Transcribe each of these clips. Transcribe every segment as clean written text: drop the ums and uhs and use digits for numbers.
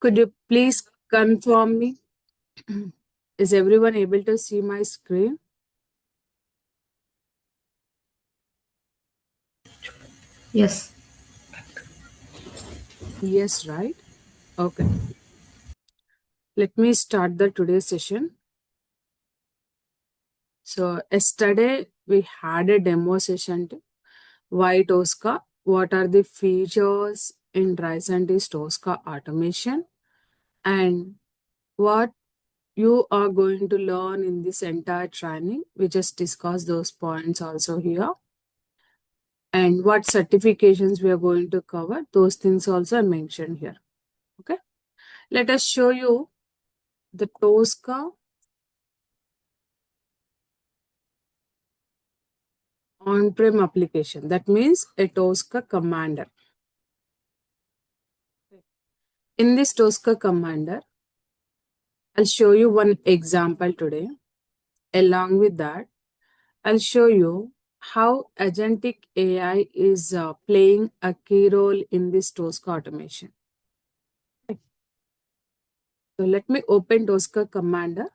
Could you please confirm me? Is everyone able to see my screen? Yes. Yes, right? Okay. Let me start the today's session. So yesterday we had a demo session to why Tosca, what are the features in Tricentis Tosca automation, and what you are going to learn in this entire training. We just discussed those points also here. And what certifications we are going to cover, those things also are mentioned here. Okay. Let us show you the Tosca on-prem application. That means a Tosca commander. In this Tosca commander, I'll show you one example today. Along with that, I'll show you how agentic AI is playing a key role in this Tosca automation. So let me open Tosca commander.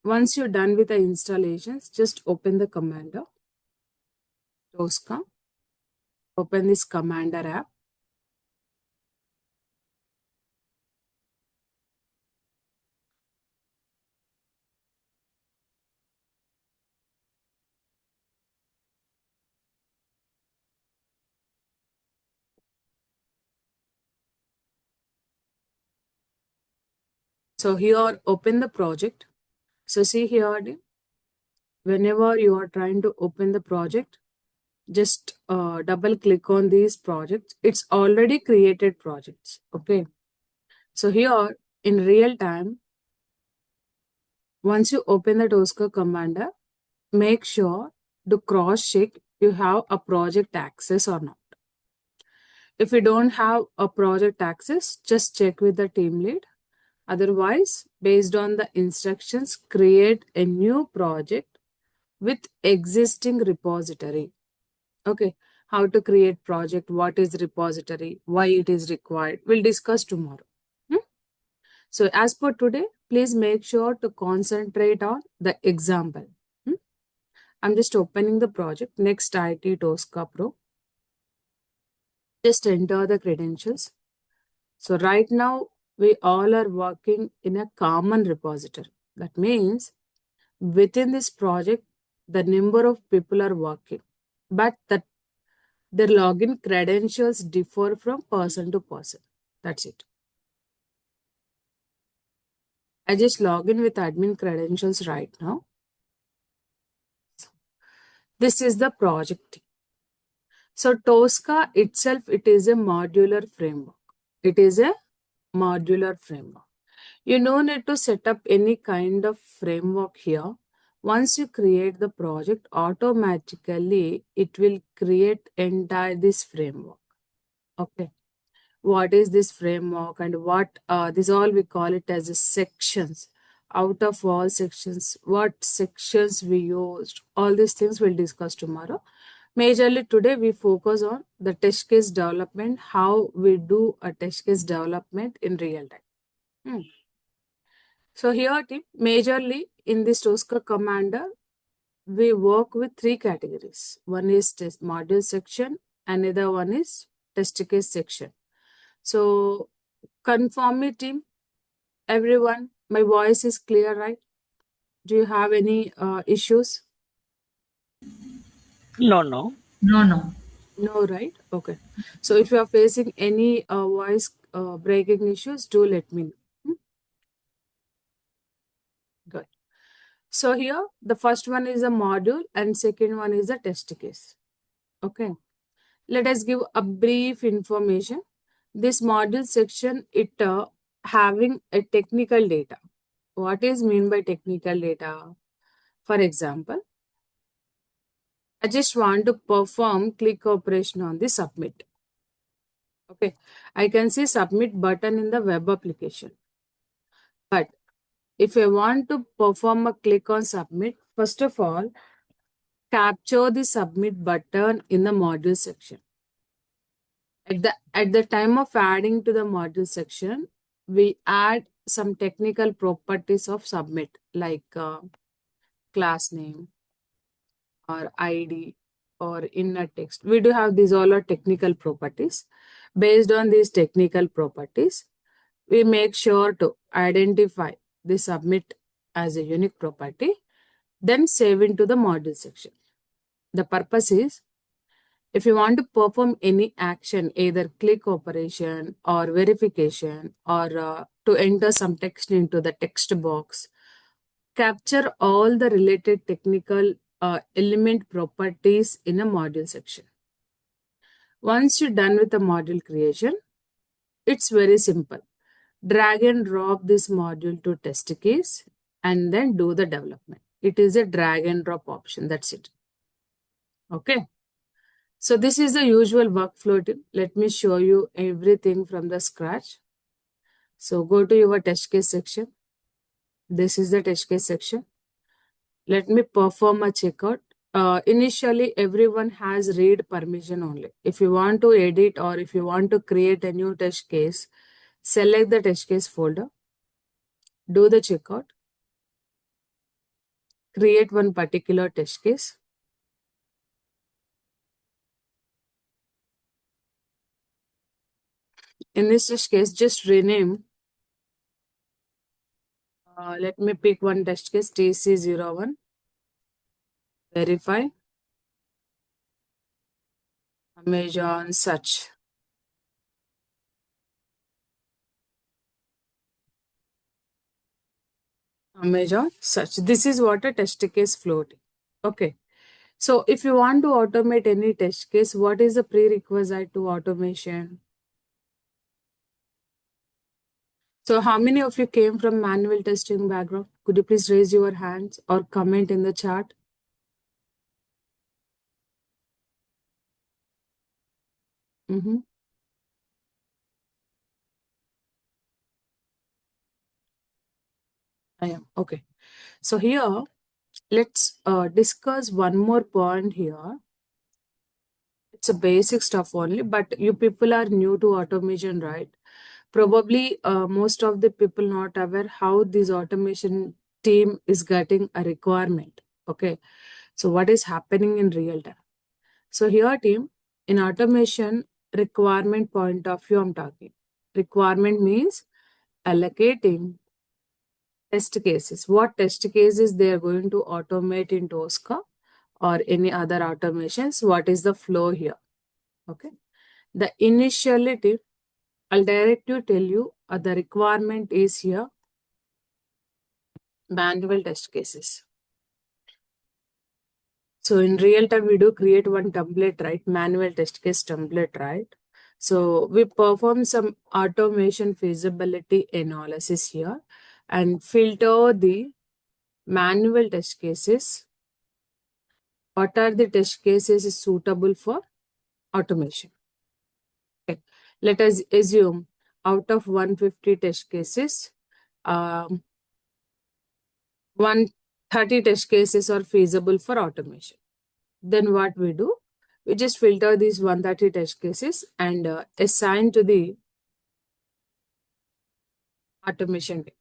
Once you're done with the installations, just open the commander, Tosca, open this commander app. So here, open the project. So see here, whenever you are trying to open the project, just double click on these projects. It's already created projects. Okay. So here in real time, once you open the Tosca commander, make sure to cross check you have a project access or not. If you don't have a project access, just check with the team lead. Otherwise, based on the instructions, create a new project with existing repository. Okay, how to create project, what is repository, why it is required. We'll discuss tomorrow. Hmm? So as per today, please make sure to concentrate on the example. Hmm? I'm just opening the project. Next IT Tosca Pro. Just enter the credentials. So right now, we all are working in a common repository. That means within this project, the number of people are working, but their login credentials differ from person to person. That's it. I just log in with admin credentials right now. This is the project. So Tosca itself, it is a modular framework. It is a modular framework. You no need to set up any kind of framework here. Once you create the project, automatically it will create entire this framework. Okay. What is this framework and what this all we call it as a sections. Out of all sections, what sections we used, all these things we'll discuss tomorrow. Majorly today we focus on the test case development, how we do a test case development in real time. Hmm. So here, team, majorly in this Tosca commander, we work with three categories. One is test module section, another one is test case section. So confirm me, team, everyone, my voice is clear, right? Do you have any issues? No, no. No, no. No, right? Okay. So if you are facing any voice breaking issues, do let me know. Hmm? Good. So here, the first one is a module and second one is a test case. Okay. Let us give a brief information. This module section, it having a technical data. What is mean by technical data? For example, I just want to perform click operation on the submit. Okay, I can see submit button in the web application. But if I want to perform a click on submit, first of all, capture the submit button in the module section. At the time of adding to the module section, we add some technical properties of submit, like class name or ID or inner text. We do have these all are technical properties. Based on these technical properties, we make sure to identify the submit as a unique property, then save into the module section. The purpose is, if you want to perform any action, either click operation or verification or to enter some text into the text box, capture all the related technical element properties in a module section. Once you're done with the module creation, it's very simple. Drag and drop this module to test case and then do the development. It is a drag and drop option. That's it. Okay. So this is the usual workflow tip. Let me show you everything from the scratch. So go to your test case section. This is the test case section. Let me perform a checkout. Initially, everyone has read permission only. If you want to edit or if you want to create a new test case, select the test case folder, do the checkout, create one particular test case. In this test case, just rename. Let me pick one test case, TC01, verify, Amazon search. Amazon search. This is what a test case float. Okay. So if you want to automate any test case, what is the prerequisite to automation? So how many of you came from manual testing background? Could you please raise your hands or comment in the chat? Mm-hmm. I am. Okay. So here, let's discuss one more point here. It's a basic stuff only, but you people are new to automation, right? Probably most of the people not aware how this automation team is getting a requirement. Okay. So what is happening in real time? So here team, in automation requirement point of view, I'm talking. Requirement means allocating test cases. What test cases they are going to automate in Tosca or any other automations? What is the flow here? Okay. The initiality, I'll directly tell you the requirement is here manual test cases. So in real time, we do create one template, right? Manual test case template, right? So we perform some automation feasibility analysis here and filter the manual test cases. What are the test cases is suitable for automation? Okay. Let us assume out of 150 test cases, 130 test cases are feasible for automation. Then what we do? We just filter these 130 test cases and assign to the automation team.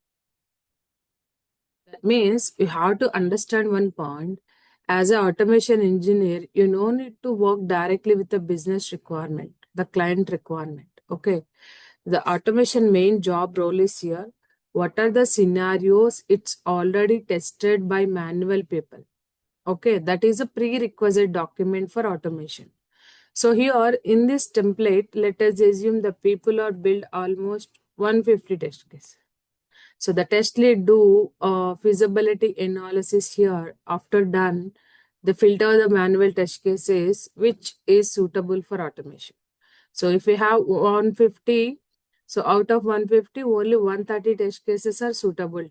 That means you have to understand one point. As an automation engineer, you no need to work directly with the business requirement, the client requirement. Okay. The automation main job role is here. What are the scenarios? It's already tested by manual people. Okay. That is a prerequisite document for automation. So here in this template, let us assume the people are build almost 150 test cases. So the test lead do feasibility analysis here. After done, they filter the manual test cases which is suitable for automation. So if we have 150, so out of 150, only 130 test cases are suitable.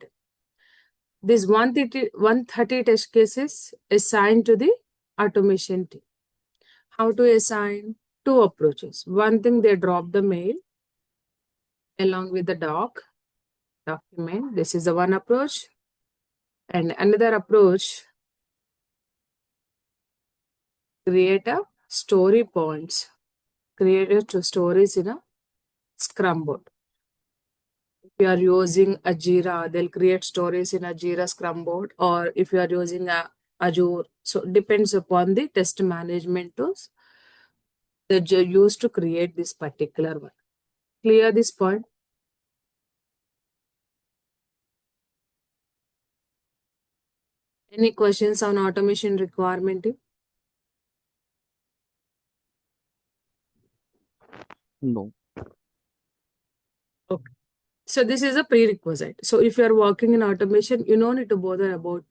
These 130 test cases assigned to the automation team. How to assign? Two approaches. One thing, they drop the mail along with the document. This is the one approach. And another approach, create a story points. Create a stories in a Scrum board. you are using a Jira, they'll create stories in a Jira Scrum board, or if you are using a Azure, so it depends upon the test management tools that you use to create this particular one. Clear this point? Any questions on automation requirement? No. Okay. So this is a prerequisite. So if you are working in automation, you don't need to bother about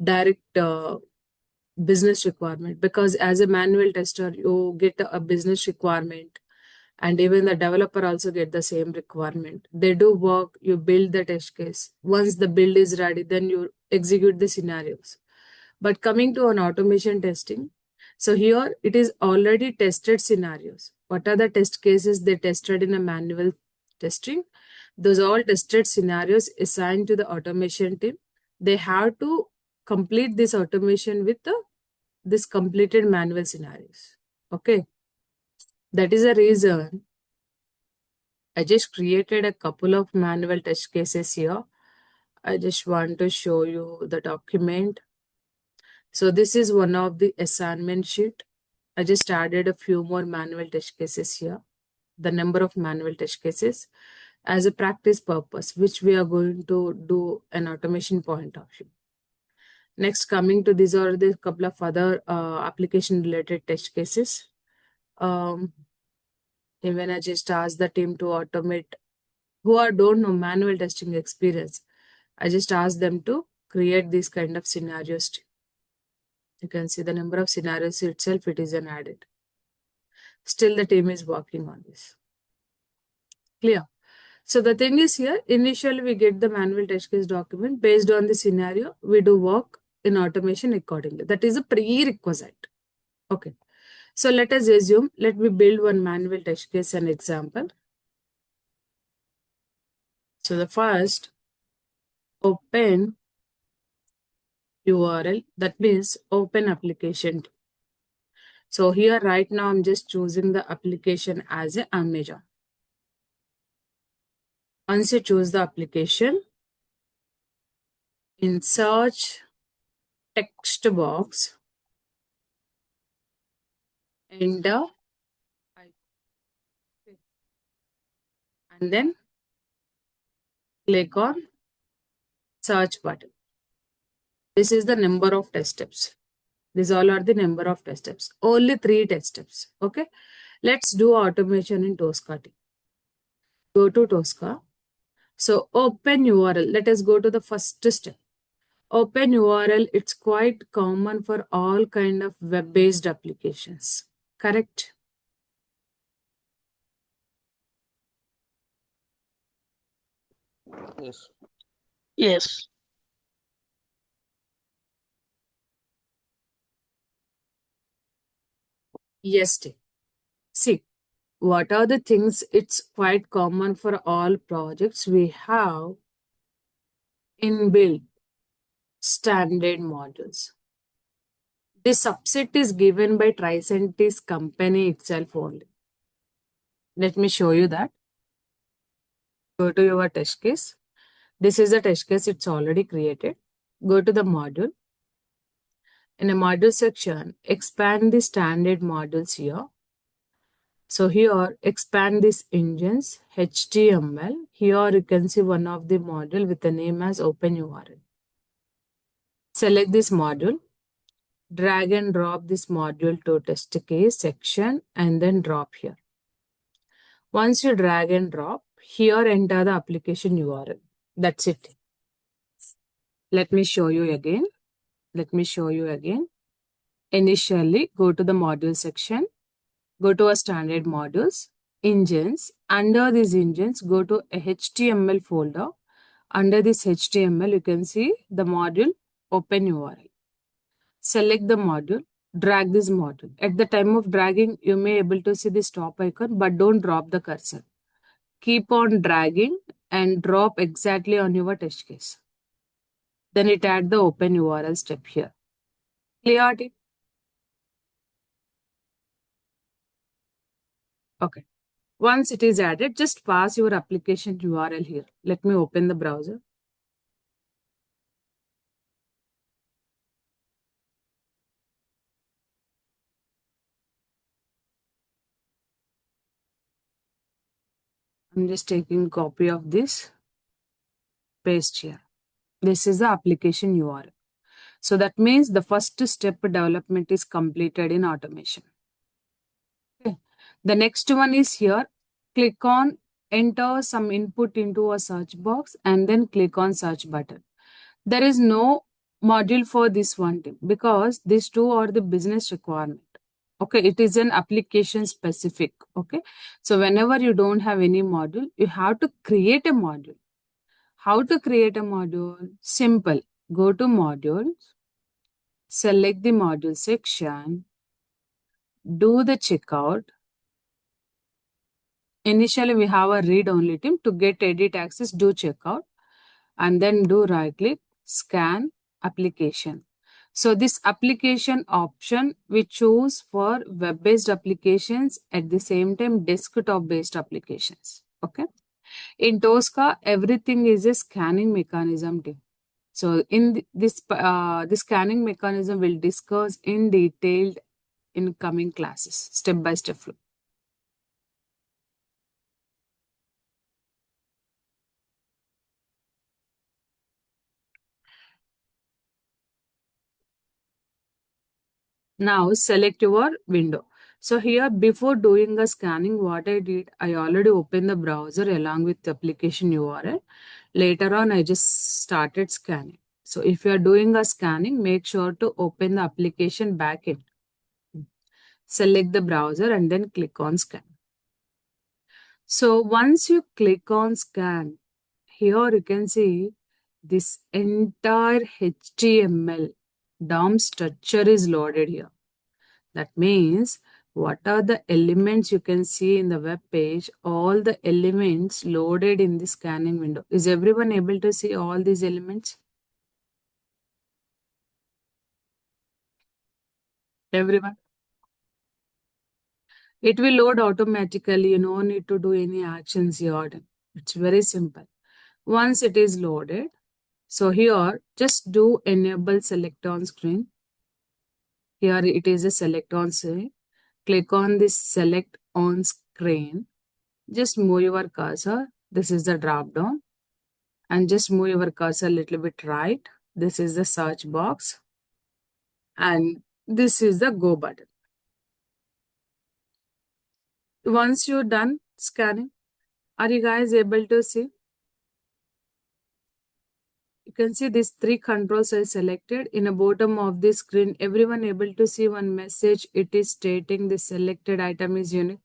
direct business requirement, because as a manual tester, you get a business requirement, and even the developer also get the same requirement. They do work, you build the test case. Once the build is ready, then you execute the scenarios. But coming to an automation testing, so here it is already tested scenarios. What are the test cases they tested in a manual testing? Those all tested scenarios assigned to the automation team. They have to complete this automation with this completed manual scenarios. Okay. That is the reason I just created a couple of manual test cases here. I just want to show you the document. So this is one of the assignment sheet. I just added a few more manual test cases here. The number of manual test cases as a practice purpose, which we are going to do an automation point of view. Next, coming to these are the couple of other application related test cases. Even I just asked the team to automate who are don't know manual testing experience. I just asked them to create these kind of scenarios. You can see the number of scenarios itself, it is an added. Still the team is working on this. Clear? So the thing is here, initially we get the manual test case document. Based on the scenario, we do work in automation accordingly. That is a prerequisite. Okay. So let us assume, let me build one manual test case, an example. So the first, open URL, that means open application. So here right now I'm just choosing the application as a Amazon. Once you choose the application, in search text box, enter, and then click on search button. This is the number of test steps. These all are the number of test steps. Only 3 test steps. Okay. Let's do automation in Tosca. Go to Tosca. So open URL. Let us go to the first step. Open URL. It's quite common for all kind of web-based applications. Correct? Yes. Yes. Yes, Tim. See, what are the things? It's quite common for all projects. We have inbuilt standard modules. This subset is given by Tricentis company itself only. Let me show you that. Go to your test case. This is a test case, it's already created. Go to the module. In a module section, expand the standard modules here. So here, expand these engines, HTML. Here you can see one of the module with the name as OpenURL. Select this module. Drag and drop this module to test case section and then drop here. Once you drag and drop, here enter the application URL. That's it. Let me show you again. Initially, go to the module section. Go to a standard modules, engines. Under these engines, go to a HTML folder. Under this HTML, you can see the module OpenURL. Select the module, drag this module. At the time of dragging, you may able to see the stop icon, but don't drop the cursor. Keep on dragging and drop exactly on your test case. Then it add the OpenURL step here. Clear? Okay. Once it is added, just pass your application URL here. Let me open the browser. I'm just taking copy of this, paste here. This is the application URL. So that means the first step development is completed in automation. Okay. The next one is here. Click on enter some input into a search box and then click on search button. There is no module for this one thing because these two are the business requirement. Okay, it is an application specific. Okay, so whenever you don't have any module, you have to create a module. How to create a module? Simple. Go to modules, select the module section, do the checkout. Initially, we have a read only team. To get edit access, do checkout and then do right click, scan application. So this application option we choose for web-based applications, at the same time desktop-based applications. Okay. In Tosca, everything is a scanning mechanism team. So in this scanning mechanism we'll discuss in detail in coming classes, step by step flow. Now select your window. So here before doing a scanning, what I did, I already opened the browser along with the application URL. Later on, I just started scanning. So if you are doing a scanning, make sure to open the application backend. Select the browser and then click on scan. So once you click on scan, here you can see this entire HTML DOM structure is loaded here. That means what are the elements you can see in the web page, all the elements loaded in the scanning window. Is everyone able to see all these elements? Everyone? It will load automatically. You no need to do any actions here. It's very simple. Once it is loaded, so here just do enable select on screen. Here it is a select on screen. Click on this select on screen. Just move your cursor. This is the drop down. And just move your cursor a little bit right. This is the search box. And this is the go button. Once you're done scanning, are you guys able to see? You can see these three controls are selected. In the bottom of the screen, everyone able to see one message. It is stating the selected item is unique.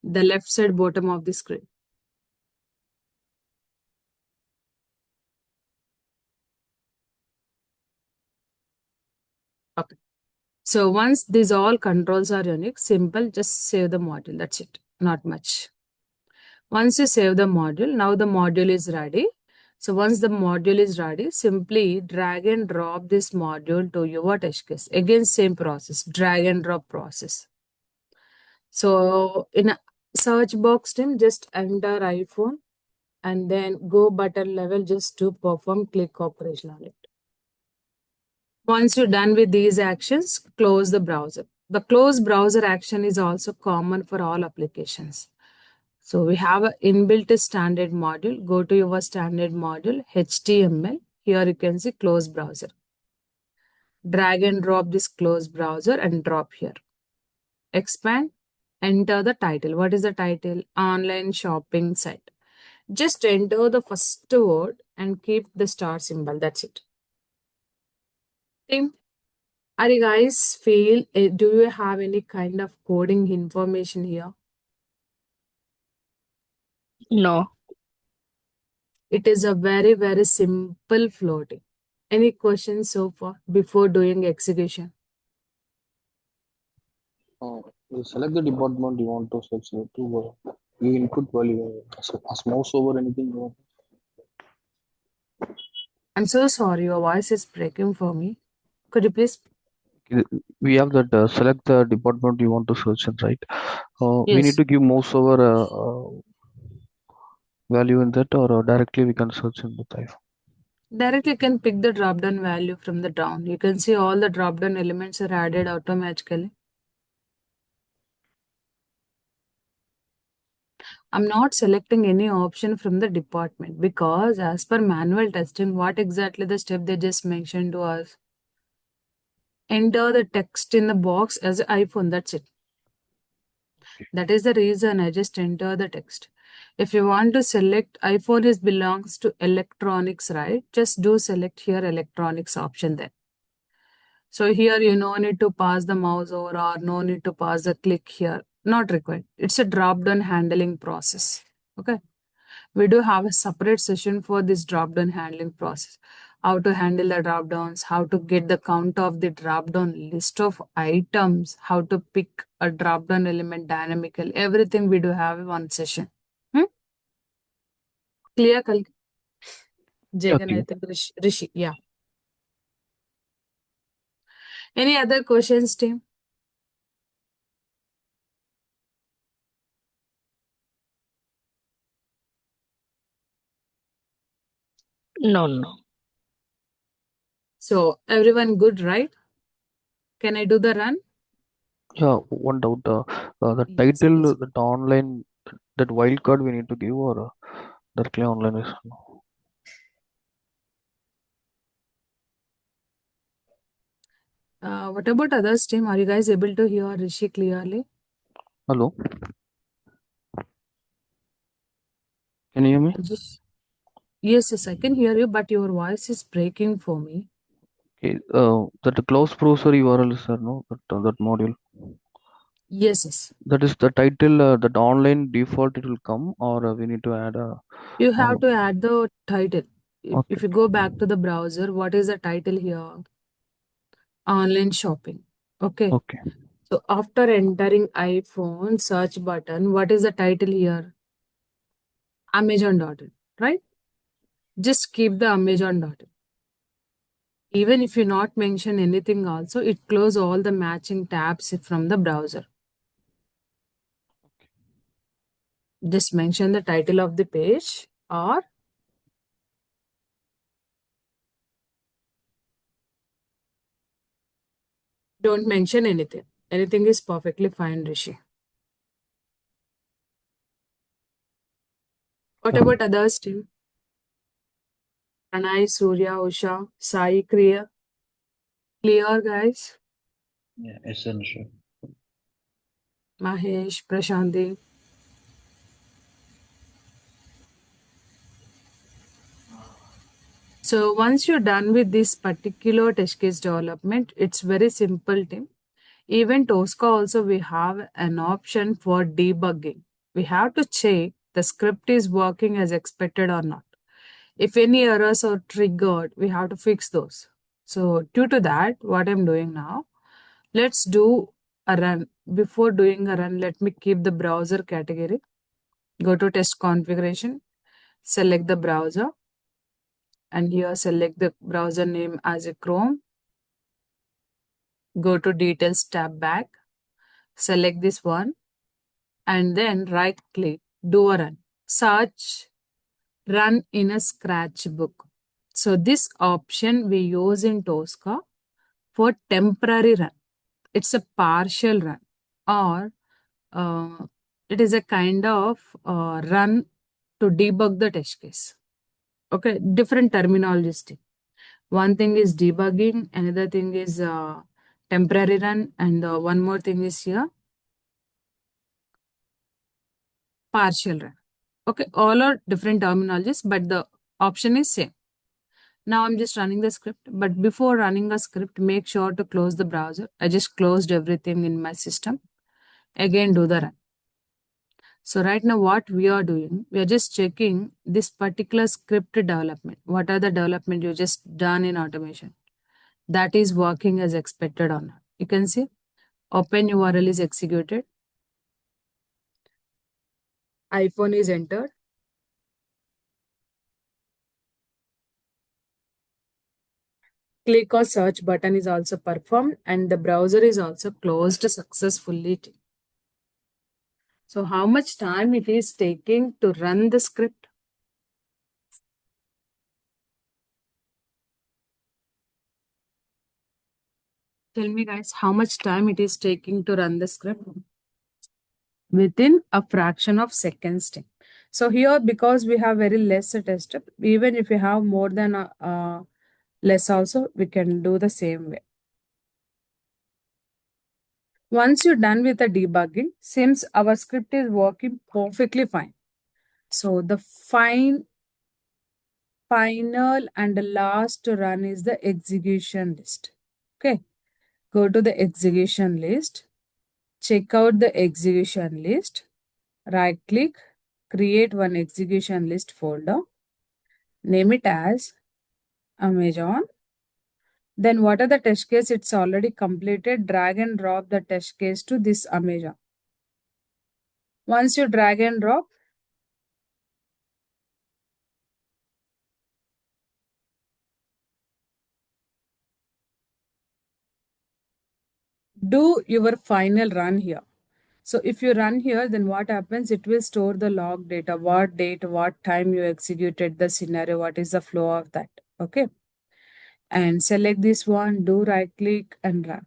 The left side bottom of the screen. Okay. So once these all controls are unique, simple, just save the module. That's it. Not much. Once you save the module, now the module is ready. So once the module is ready, simply drag and drop this module to your test case. Again, same process, drag and drop process. So in a search box team, just enter iPhone and then go button level just to perform click operation on it. Once you're done with these actions, close the browser. The close browser action is also common for all applications. So we have an inbuilt standard module. Go to your standard module, HTML. Here you can see close browser. Drag and drop this close browser and drop here. Expand, enter the title. What is the title? Online shopping site. Just enter the first word and keep the star symbol. That's it. Team, are you guys feel, do you have any kind of coding information here? No. It is a very, very simple floating. Any questions so far before doing execution? You select the department you want to search to you input value as mouse over anything you want. I'm so sorry, your voice is breaking for me. Could you please? we have that select the department you want to search in, right? We need Yes. to give mouse over value in that, or directly we can search in the type. Directly you can pick the drop down value from the down. You can see all the drop down elements are added automatically. I'm not selecting any option from the department because as per manual testing, what exactly the step they just mentioned to us? Enter the text in the box as an iPhone. That's it. That is the reason I just enter the text. If you want to select iPhone is belongs to electronics, right? Just do select here electronics option there. So here you no need to pass the mouse over or no need to pass the click here. Not required. It's a drop down handling process. Okay. We do have a separate session for this drop down handling process. How to handle the drop downs, how to get the count of the drop down list of items, how to pick a drop down element dynamically. Everything we do have in one session. Hmm? Clear, Yeah, Jagan, I clear. think Rishi. Yeah. Any other questions, team? No, no. So everyone good, right? Can I do the run? Yeah, one doubt. The Yes, title, please. that online, that wildcard we need to give, or directly online is no. What about others, team? Are you guys able to hear Rishi clearly? Hello, can you hear me? Just yes, yes, I can hear you, but your voice is breaking for me. Okay, that close browser URL is there, no? That module. Yes, yes. That is the title. That online default it will come, or we need to add a. You have On, to add the title. okay, If you go back to the browser, what is the title here? Online shopping. Okay. okay, So after entering iPhone search button, what is the title here? Amazon.in, right? Just keep the Amazon.in. Even if you not mention anything also, it close all the matching tabs from the browser. Just mention the title of the page or don't mention anything. Anything is perfectly fine, Rishi. What yeah, about others, team? Pranay, Surya, Usha, Sai, Kriya. Clear, guys? Yeah, essential. Mahesh, Prashanti. So once you're done with this particular test case development, it's very simple, team. Even Tosca also we have an option for debugging. We have to check the script is working as expected or not. If any errors are triggered, we have to fix those. So due to that, what I'm doing now, let's do a run. Before doing a run, let me keep the browser category. Go to test configuration, select the browser, and here select the browser name as a Chrome. Go to details tab back, select this one, and then right click, do a run. Search run in a scratchbook. So this option we use in Tosca for temporary run. It's a partial run or uh, it is a kind of run to debug the test case. Okay, different terminology. One thing is debugging, another thing is temporary run, and one more thing is here partial run. Okay, all are different terminologies, but the option is same. Now I'm just running the script, but before running a script, make sure to close the browser. I just closed everything in my system. Again, do the run. So right now what we are doing, we are just checking this particular script development. What are the development you just done in automation? That is working as expected or not. You can see open URL is executed. iPhone is entered. Click or search button is also performed and the browser is also closed successfully. So how much time it is taking to run the script? Tell me guys, how much time it is taking to run the script? Within a fraction of seconds. So here, because we have very less test step, even if we have more than less also, we can do the same way. Once you're done with the debugging, seems our script is working perfectly fine. So the final and the last run is the execution list. Okay, go to the execution list, check out the execution list, right click, create one execution list folder, name it as Amazon. Then what are the test case? It's already completed. Drag and drop the test case to this Amazon. Once you drag and drop, do your final run here. So if you run here, then what happens? It will store the log data, what date, what time you executed the scenario, what is the flow of that. Okay. And select this one, do right click and run.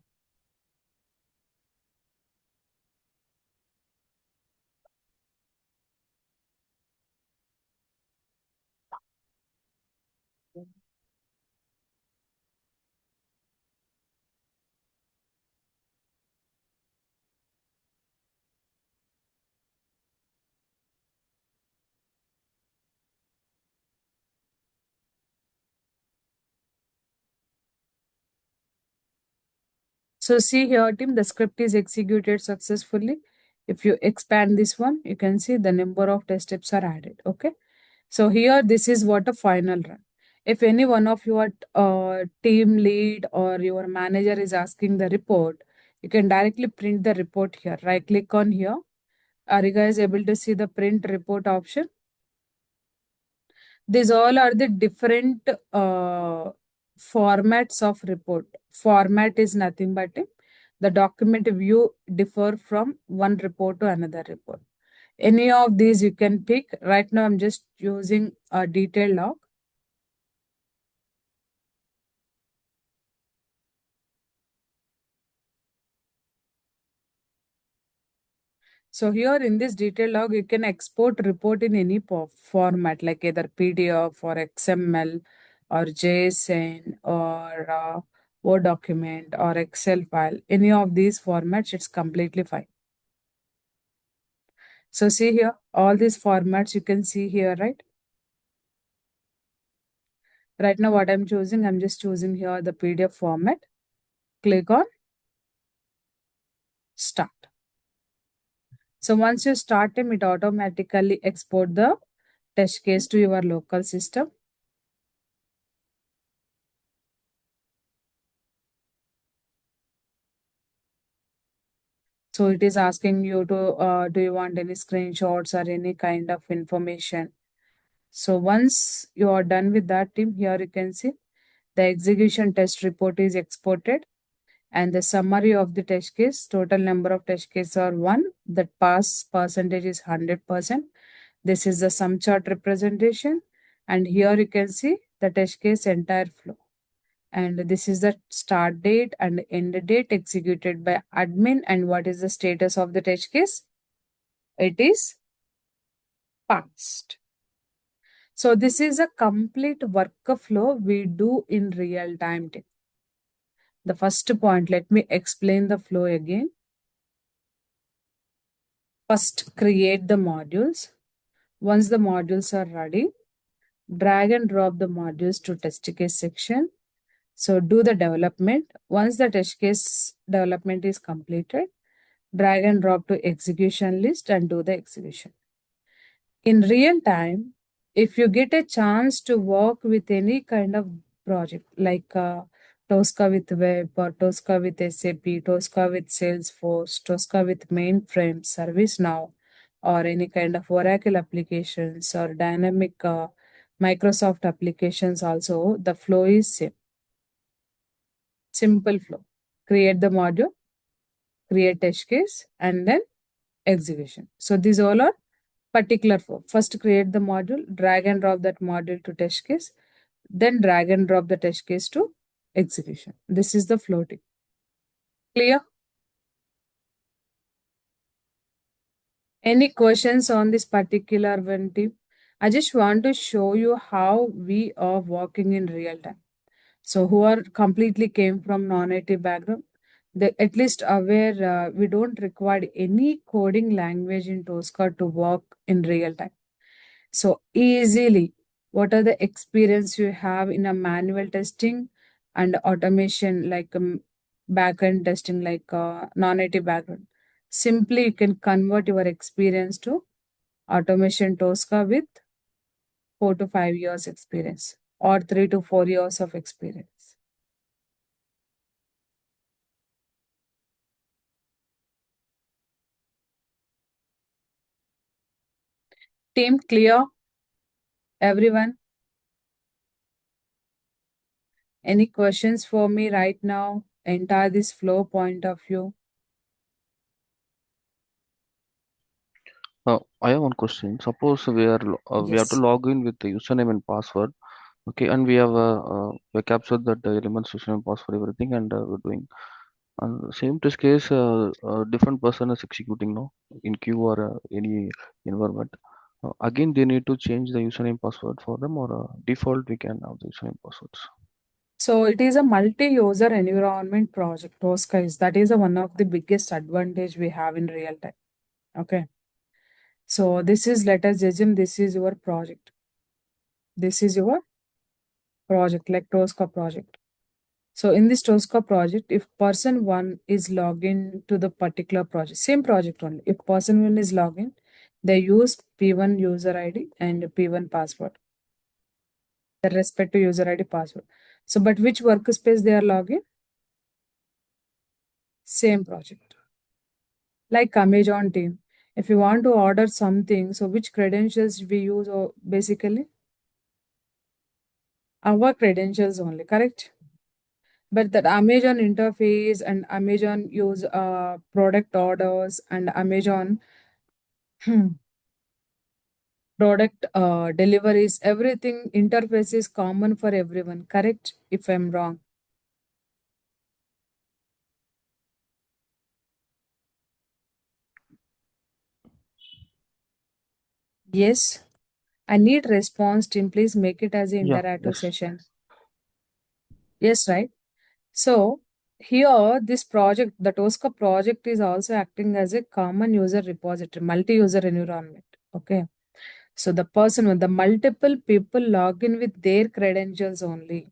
So see here team, the script is executed successfully. If you expand this one, you can see the number of test steps are added. Okay. So here, this is what a final run. If any one of your team lead or your manager is asking the report, you can directly print the report here. Right click on here. Are you guys able to see the print report option? These all are the different formats of report. Format is nothing but the document view differ from one report to another report. Any of these you can pick. Right now, I'm just using a detailed log. So here in this detail log, you can export report in any format like either PDF or XML or JSON or Word document or Excel file. Any of these formats, it's completely fine. So see here, all these formats you can see here, right? Right now what I'm choosing, I'm just choosing here the PDF format. Click on start. So once you start them, it automatically export the test case to your local system. So it is asking you to, do you want any screenshots or any kind of information? So once you are done with that team, here you can see the execution test report is exported and the summary of the test case, total number of test cases are 1, that pass percentage is 100%. This is the sum chart representation. And here you can see the test case entire flow. And this is the start date and end date executed by admin. And what is the status of the test case? It is passed. So this is a complete workflow we do in real time. The first point, let me explain the flow again. First, create the modules. Once the modules are ready, drag and drop the modules to test case section. So do the development. Once the test case development is completed, drag and drop to execution list and do the execution. In real time, if you get a chance to work with any kind of project like Tosca with web or Tosca with SAP, Tosca with Salesforce, Tosca with mainframe, ServiceNow, or any kind of Oracle applications or dynamic Microsoft applications also, the flow is same. Simple flow. Create the module, create test case, and then execution. So these all are particular flow. First create the module, drag and drop that module to test case, then drag and drop the test case to execution. This is the floating. Clear? Any questions on this particular one tip? I just want to show you how we are working in real time. So who are completely came from non-native background, they at least aware we don't require any coding language in Tosca to work in real time. So easily, what are the experience you have in a manual testing and automation like backend testing like non-native background? Simply, you can convert your experience to automation Tosca with 4 to 5 years experience or 3 to 4 years of experience. Team clear? Everyone? Any questions for me right now? Entire this flow point of view. I have one question. Suppose we have to Yes. log in with the username and password. Okay, and we captured that elements, username, password, everything, and we're doing. And same test case, different person is executing now in queue or any environment. Again, they need to change the username password for them, or default we can have the username passwords. So it is a multi-user environment project. Tosca is that is one of the biggest advantage we have in real time. Okay. So this is, let us assume this is your project. This is your project, like Tosca project. So in this Tosca project, if person one is login to the particular project, same project only. If person one is login, they use P1 user ID and P1 password. The respective user ID password. So, but which workspace they are logging? Same project. Like Amazon team. If you want to order something, so which credentials we use or basically? Our credentials only, correct? But that Amazon interface and Amazon use product orders and Amazon product deliveries, everything interface is common for everyone, correct? If I'm wrong. Yes. I need response team. Please make it as an Yeah, interactive yes. session. Yes, right? So here, this project, the Tosca project is also acting as a common user repository, multi-user environment. Okay. So the person with the multiple people log in with their credentials only.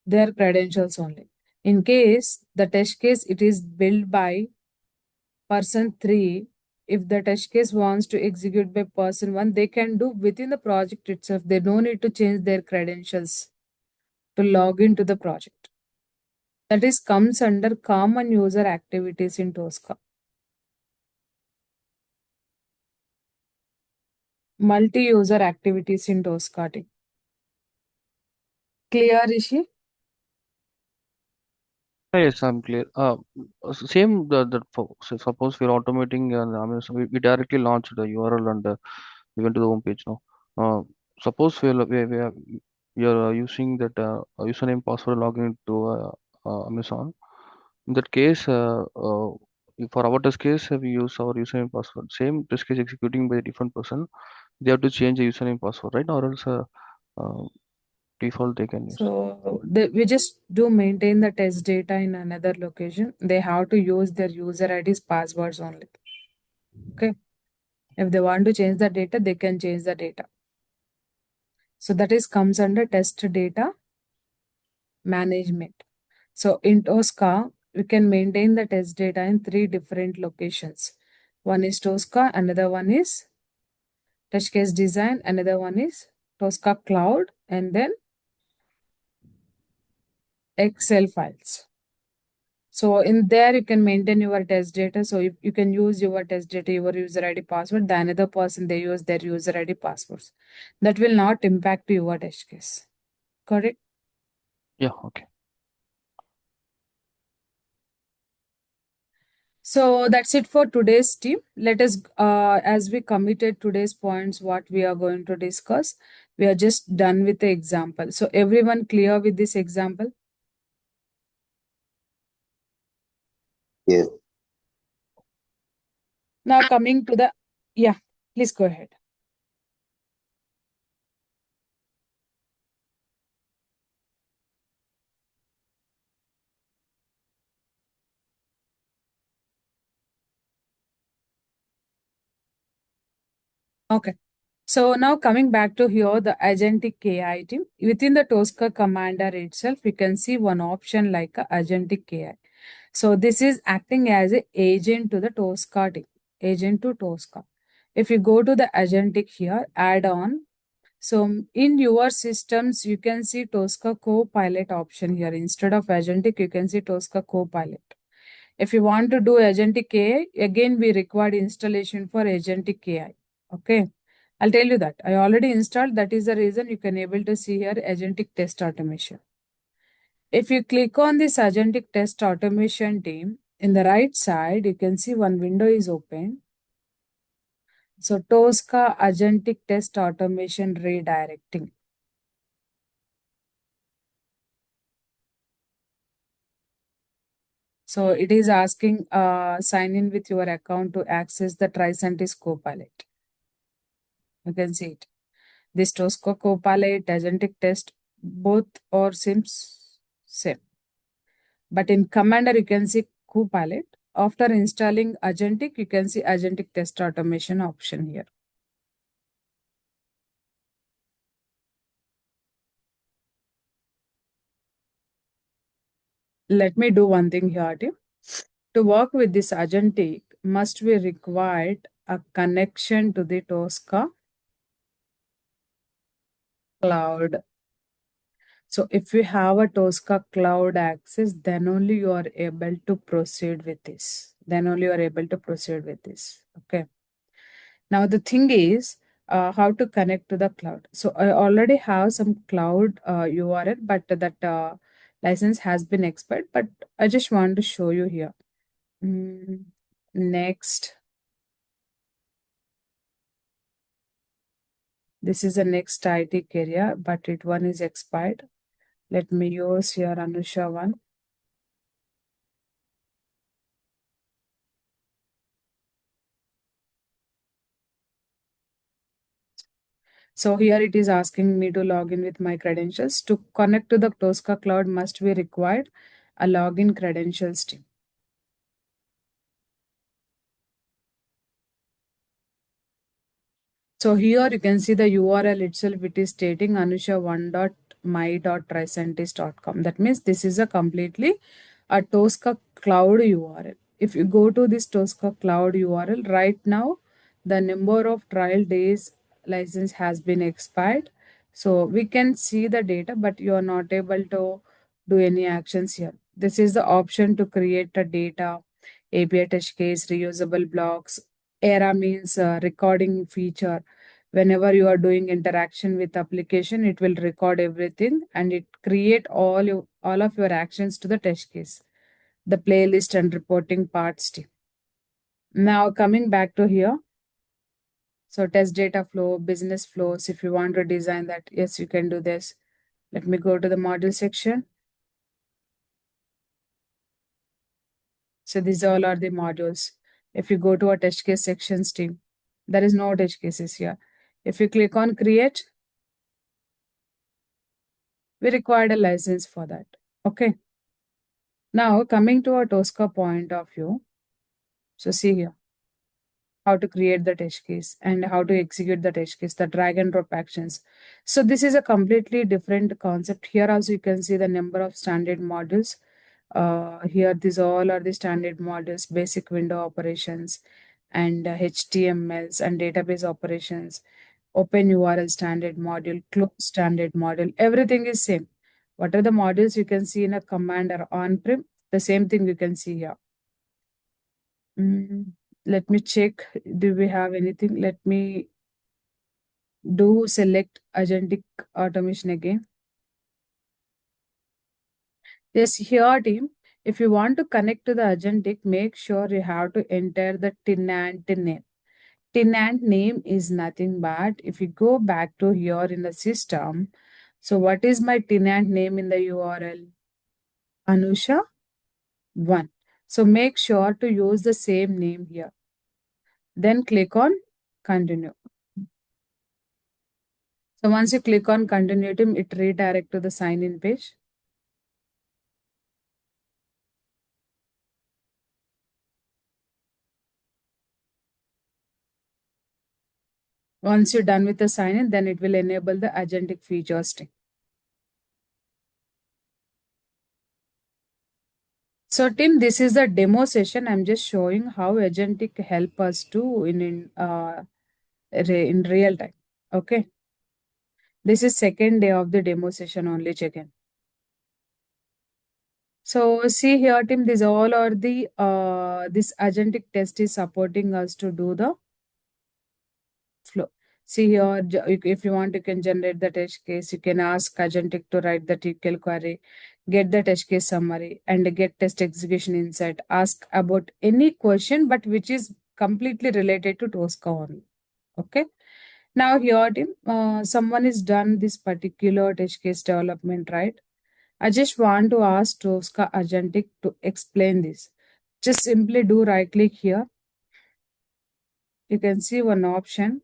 Their credentials only. In case the test case it is built by person 3, if the test case wants to execute by person 1, they can do within the project itself. They don't need to change their credentials to log into the project. That is comes under common user activities in Tosca. Multi-user activities in Tosca team. Clear, Rishi? Yes, I'm clear. Same so suppose we're automating, I mean, so we directly launched the URL and we went to the home page now. Suppose we are using that username password login to Amazon. In that case, for our test case, we use our username password. Same test case executing by a different person. They have to change the username password, right? Or else uh, default they can use. So we just do maintain the test data in another location. They have to use their user IDs, passwords only. Okay. If they want to change the data, they can change the data. So that is comes under test data management. So in Tosca, we can maintain the test data in 3 different locations. One is Tosca, another one is test case design, another one is Tosca cloud, and then Excel files. So in there you can maintain your test data. So you can use your test data, your user ID password, the another person they use their user ID passwords. That will not impact your test case. Correct? Yeah, okay. So that's it for today's team. Let us, as we committed today's points, what we are going to discuss, we are just done with the example. So everyone clear with this example? Yes. Now coming to the, yeah, please go ahead. Okay. So now coming back to here, the agentic AI team. Within the Tosca commander itself, you can see one option like a agentic AI. So this is acting as a agent to the Tosca team, agent to Tosca. If you go to the agentic here, add on. So in your systems, you can see Tosca Copilot option here. Instead of agentic, you can see Tosca Copilot. If you want to do agentic AI, again, we required installation for agentic AI. Okay. I'll tell you that. I already installed. That is the reason you can able to see here agentic test automation. If you click on this agentic test automation team, in the right side, you can see one window is open. So Tosca agentic test automation redirecting. So it is asking sign in with your account to access the Tricentis Copilot. You can see it. This Tosca Copilot agentic test both or seems same. But in Commander, you can see Copilot. After installing Agentic, you can see Agentic Test Automation option here. Let me do one thing here, team. To work with this Agentic, must we required a connection to the Tosca cloud. So if you have a Tosca cloud access, then only you are able to proceed with this. Then only you are able to proceed with this. Okay. Now the thing is how to connect to the cloud. So I already have some cloud URL, but that license has been expired. But I just want to show you here. Next. This is the next IT area, but it one is expired. Let me use here Anusha one. So here it is asking me to log in with my credentials. To connect to the Tosca cloud must be required a login credentials team. So here you can see the URL itself. It is stating anusha1.my.tricentis.com. That means this is a completely a Tosca cloud URL. If you go to this Tosca cloud URL right now, the number of trial days license has been expired. So we can see the data, but you are not able to do any actions here. This is the option to create a data, API test case, reusable blocks. ERA means recording feature. Whenever you are doing interaction with application, it will record everything and it create all of your actions to the test case, the playlist and reporting parts too. Now coming back to here. So test data flow, business flows. If you want to design that, yes, you can do this. Let me go to the module section. So these all are the modules. If you go to a test case sections team, there is no test cases here. If you click on create, we required a license for that. Okay. Now coming to a Tosca point of view. So see here how to create the test case and how to execute the test case, the drag and drop actions. So this is a completely different concept. Here also you can see the number of standard modules. Here these all are the standard modules, basic window operations and HTMLs and database operations, open URL standard module, close standard module, everything is same. What are the modules you can see in a Commander on-prem? The same thing you can see here. Let me check. Do we have anything? Let me do select agentic automation again. Yes, here team, if you want to connect to the agentic, make sure you have to enter the tenant name. Tenant name is nothing but if you go back to here in the system, so what is my tenant name in the URL? Anusha 1. So make sure to use the same name here. Then click on continue. So once you click on continue, it redirect to the sign in page. Once you're done with the sign in, then it will enable the agentic features. So Tim, this is the demo session. I'm just showing how agentic help us to in real time. Okay. This is second day of the demo session only. Check in. So see here, Tim, these all are the this agentic test is supporting us to do the flow. See here, if you want, you can generate the test case. You can ask agentic to write the TQL query, get the test case summary, and get test execution insight. Ask about any question, but which is completely related to Tosca only. Okay. Now here, Tim, someone is done this particular test case development, right? I just want to ask Tosca Agentic to explain this. Just simply do right click here. You can see one option.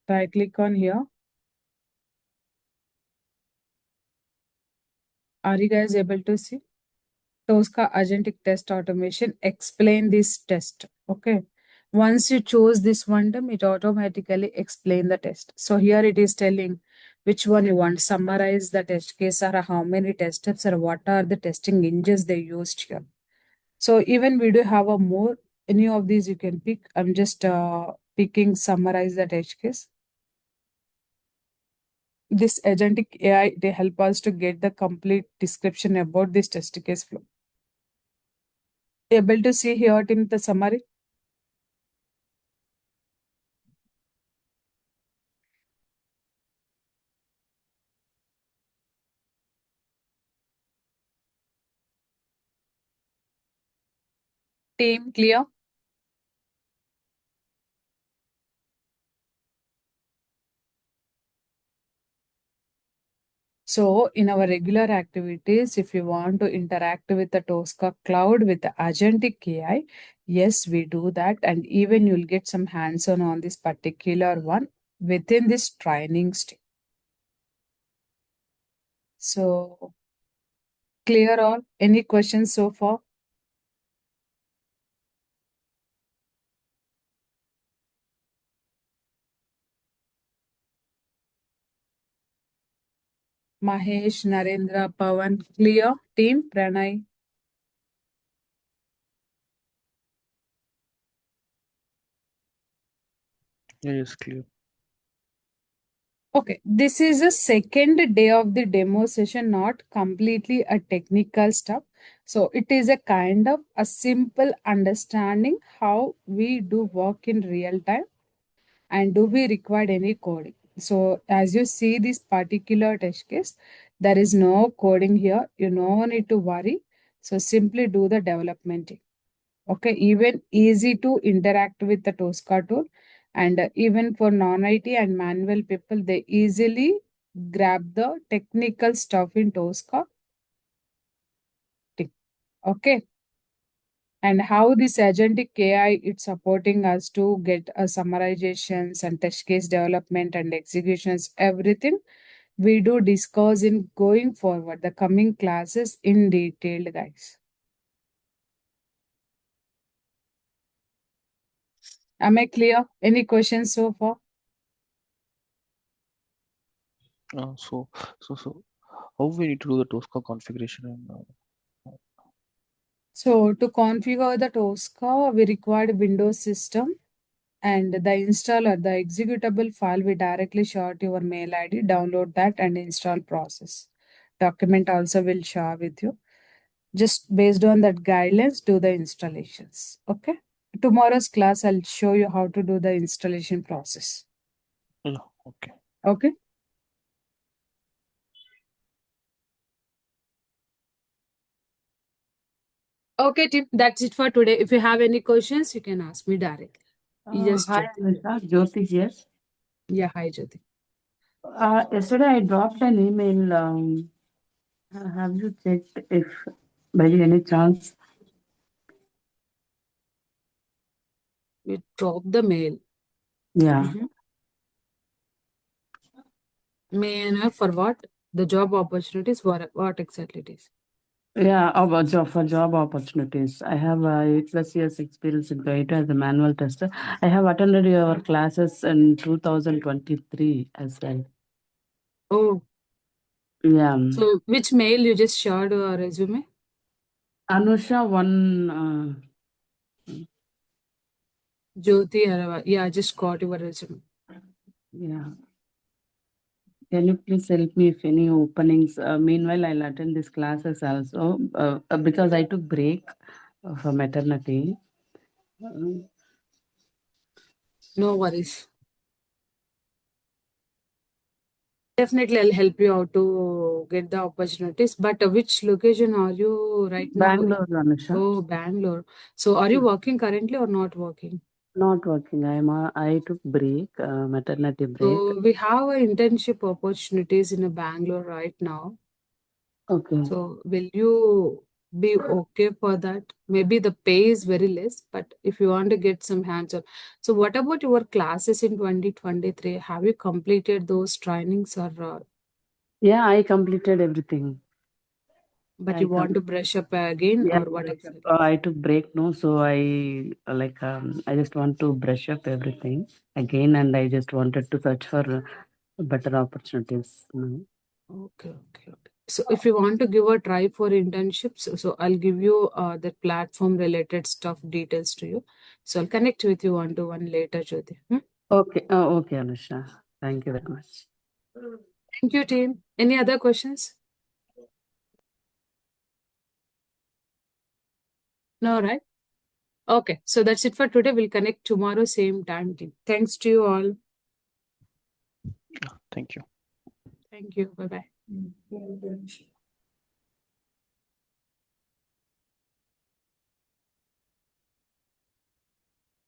Right click on here. Are you guys able to see? Tosca Agentic Test Automation explain this test. Okay. Once you choose this one term, it automatically explain the test. So here it is telling which one you want. Summarize the test case or how many test steps or what are the testing engines they used here. So even we do have a more, any of these you can pick. I'm just picking summarize the test case. This agentic AI, they help us to get the complete description about this test case flow. Able to see here in the summary? Team clear? So in our regular activities, if you want to interact with the Tosca cloud with the agentic AI, yes, we do that. And even you'll get some hands-on on this particular one within this training stage. So clear all? Any questions so far? Mahesh, Narendra, Pawan, clear? Team, Pranay. Yes, clear. Okay, this is a second day of the demo session, not completely a technical stuff. So it is a kind of a simple understanding how we do work in real time and do we require any coding. So as you see this particular test case, there is no coding here. You no need to worry. So simply do the development. Okay, even easy to interact with the Tosca tool. And even for non-IT and manual people, they easily grab the technical stuff in Tosca. Okay. And how this agentic AI it's supporting us to get summarizations and test case development and executions, everything we do discuss in going forward, the coming classes in detail, guys. Am I clear? Any questions so far? So how we need to do the Tosca configuration and So to configure the Tosca, we required Windows system and the installer, the executable file, we directly share to your mail ID, download that and install process. Document also will share with you. Just based on that guidelines, do the installations. Okay. Tomorrow's class, I'll show you how to do the installation process. yeah, okay. Okay. Okay, Tim, that's it for today. If you have any questions, you can ask me directly. You just Hi, check. Anisha. Jyoti here. Yeah, hi, Jyoti. Yesterday I dropped an email. Have you checked if by any chance? You drop the mail. Yeah. May I know for what? The job opportunities, what exactly it is? Yeah, about job opportunities. I have 8+ years experience in Toyota as a manual tester. I have attended your classes in 2023 as well. Oh, Yeah. so which mail you just shared a resume? Anusha one. Jyoti Arava. Yeah, I just got your resume. Yeah. Can you please help me if any openings? Meanwhile, I'll attend these classes also because I took break for maternity. No worries. Definitely, I'll help you out to get the opportunities. But which location are you right now? Bangalore, Anusha. Oh, Bangalore. So, are you working currently or not working? Not working. I took break, maternity break. So, we have internship opportunities in Bangalore right now. Okay. So, will you be okay for that? Maybe the pay is very less, but if you want to get some hands-on. So, what about your classes in 2023? Have you completed those trainings or Yeah, I completed everything. but I you want to brush up again Yeah, or what brush up. exactly? I took break no, so I just want to brush up everything again, and I just wanted to search for better opportunities. Okay. So if you want to give a try for internships, so I'll give you the platform related stuff details to you. So I'll connect with you one to one later, Jyoti. Okay. Okay, Anusha. Thank you very much. Thank you, team. Any other questions? No, right? Okay. So that's it for today. We'll connect tomorrow, same time, team. Thanks to you all. Thank you. Thank you. Bye-bye.